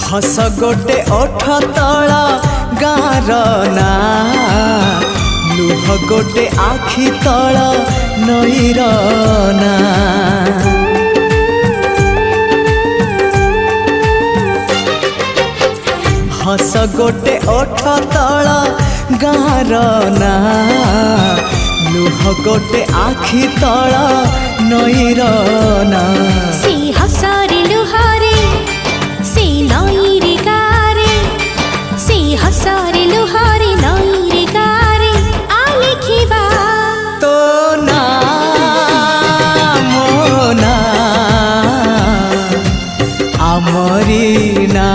हस गोटे ओठ तला गार ना लुह गोटे आखि तला नईर ना हस गोटे ओठ तला गार ना लुह गोटे आखि तला नईर ना सी हसरे लुहारे सी नईरे गारे सी हसरे लुहारे नईरे गारे आ लिखिबा तो ना मोना आमरी ना